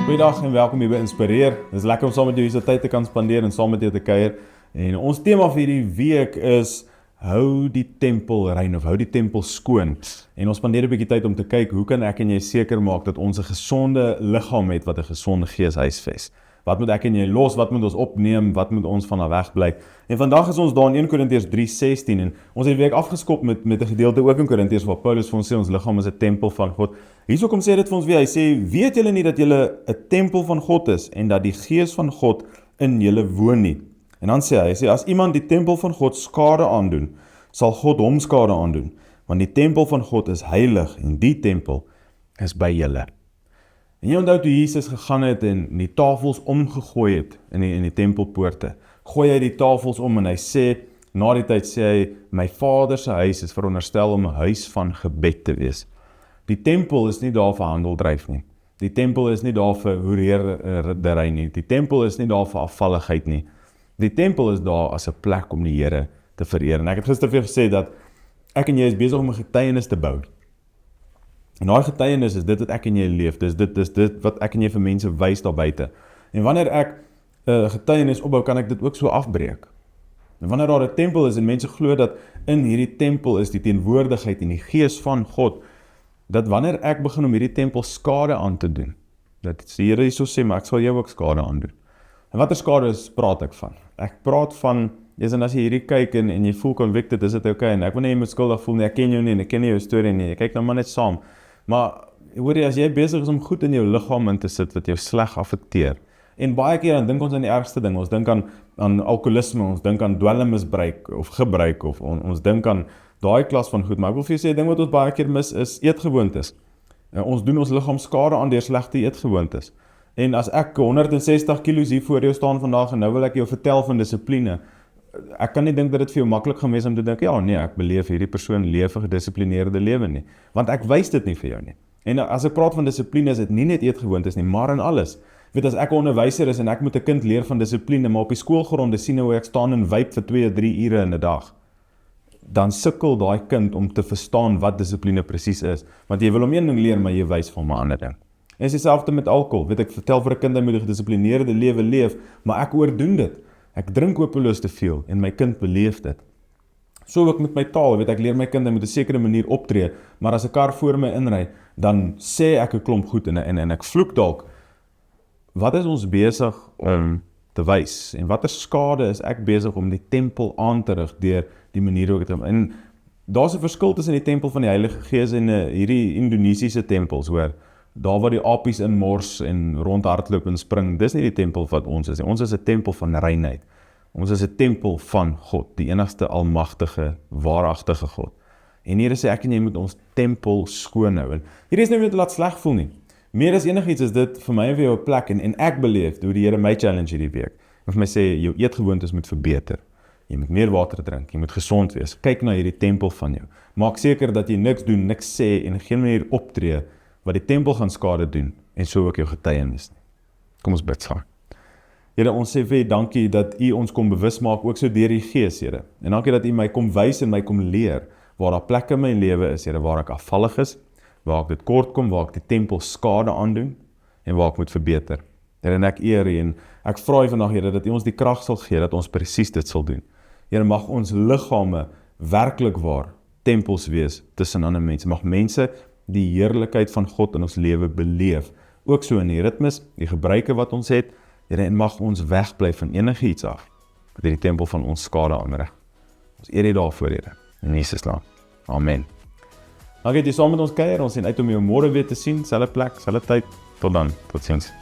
Goeiedag en welkom hier by Inspireer. Dit is lekker om saam met jou hierdie tyd te kan spandeer en saam met jou te kuier. En ons tema vir hierdie week is hou die tempel rein of hou die tempel skoon. En ons spandeer 'n bietjie tyd om te kyk hoe kan ek en jy seker maak dat ons 'n gesonde liggaam het wat 'n gesonde gees huisves. Wat moet ek en jy los, wat moet ons opneem, wat moet ons van weg bly? En vandag is ons daar in 1 Korintiërs 3:16 en ons het die week afgeskop met 'n gedeelte ook in Korintiërs waar Paulus vir ons sê ons liggaam is 'n tempel van God. Hierso kom sê dit vir ons weer, hy sê, weet julle nie dat julle 'n tempel van God is en dat die gees van God in julle woon nie? En dan sê hy, as iemand die tempel van God skade aandoen, sal God hom skade aandoen, want die tempel van God is heilig en die tempel is by julle. En jy onthou toe Jesus gegaan het en die tafels omgegooi het in die tempelpoorte. Gooi hy die tafels om en hy sê, na die tyd sê hy, my Vader se huis is veronderstel om 'n huis van gebed te wees. Die tempel is nie daar vir handeldryf nie. Die tempel is nie daar vir hoereerdery nie. Die tempel is nie daar vir afvalligheid nie. Die tempel is daar as 'n plek om die Here te vereer. En ek het gister vir jou gesê dat ek en jy is besig om 'n getuienis te bou. En daai getuienis is dit wat ek en jy leef, dis dit wat ek en jy vir mense wys daar buite. En wanneer ek 'n getuienis opbou, kan ek dit ook so afbreek. En wanneer daar 'n tempel is en mense glo dat in hierdie tempel is die teenwoordigheid en die gees van God, dat wanneer ek begin om hierdie tempel skade aan te doen, dat die Here hierso sê, maar ek sal jou ook skade aandoen. En watter skade praat ek van? Ek praat van, en as jy hierdie kyk en jy voel convicted, is dit okay, en ek wil nie jy moet skuldig voel nie, ek ken jou nie, en ek ken nie jou storie nie, ek kyk nou maar net saam. Maar hoor jy, as jy besig is om goed in jou liggaam in te sit, wat jou sleg affekteer, en baie keer dan dink ons aan die ergste ding, ons dink aan alkoholisme, ons dink aan dwelmmisbruik of gebruik, of ons dink aan daai klas van goed, maar ek wil vir jou sê, ding wat ons baie keer mis is eetgewoontes. Ons doen ons liggaam skade aan deur slegte eetgewoontes. En as ek 160 kilos hier voor jou staan vandag, en nou wil ek jou vertel van dissipline, ek kan nie dink dat dit vir jou maklik gaan wees om te dink, ja nee, ek beleef hierdie persoon leef 'n gedissiplineerde lewe nie, want ek wys dit nie vir jou nie. En as ek praat van dissipline, is dit nie net eetgewoontes nie, maar in alles. Weet, as ek 'n onderwyser is en ek moet 'n kind leer van dissipline, maar op die skoolgronde sien hoe ek staan en wyp vir 2-3 ure in 'n dag, dan sukkel daai kind om te verstaan wat dissipline presies is, want jy wil hom een ding leer, maar jy wys vir hom 'n ander ding. En dieselfde met alkohol, weet ek vertel vir 'n kind hy moet 'n gedissiplineerde lewe leef, maar ek oordoen dit. Ek drink hopeloos te veel en my kind beleef dit. So ook met my taal, weet ek leer my kind hy moet 'n sekere manier optree, maar as 'n kar voor my inry, dan sê ek 'n klomp goed en ek vloek dalk. Wat is ons besig om te wys? En watter skade is ek besig om die tempel aan te rig deur die manier hoe ek dit doen? En daar's 'n verskil tussen die tempel van die Heilige Gees en hierdie Indonesiese tempels, hoor. Daar waar die apies in mors en rondhardloop en spring, dis nie die tempel wat ons is. Ons is 'n tempel van reinheid. Ons is 'n tempel van God, die enigste almagtige, waaragtige God. En hier sê ek en jy moet ons tempel skoon hou. En hier is nie net laat sleg voel nie. Meer as enigiets is dit vir my en vir jou 'n plek, en ek beleef hoe die Here my challenge hierdie week. En vir my sê, jou eetgewoontes moet verbeter. Jy moet meer water drink, jy moet gesond wees. Kyk na hierdie tempel van jou. Maak seker dat jy niks doen, niks sê en geen manier optree wat die tempel gaan skade doen, en so ook jou getuienis nie. Kom ons bid saam. Here, ons sê vir U dankie dat U ons kom bewus maak, ook so deur die Gees, Here. En dankie dat U my kom wys en my kom leer, waar daar plekke in my lewe is, Here, waar ek afvallig is, waar ek dit kort kom, waar ek die tempel skade aandoen, en waar ek moet verbeter. Here, en ek eer U, en ek vra U vandag, Here, dat U ons die krag sal gee, dat ons presies dit sal doen. Here, mag ons liggame werklik waar tempels wees tussen ander mense. Mag mense die heerlikheid van God in ons lewe beleef, ook so in die ritmes, die gebruike wat ons het, Here, en mag ons wegbly van enige iets af, wat die tempel van ons skade aanrig. Ons eer U daarvoor, Here, in Jesus naam. Amen. Dankie dat jy saam met ons kuier, ons sien uit om jou môre weer te sien, selfde plek, selfde tyd, tot dan, totsiens.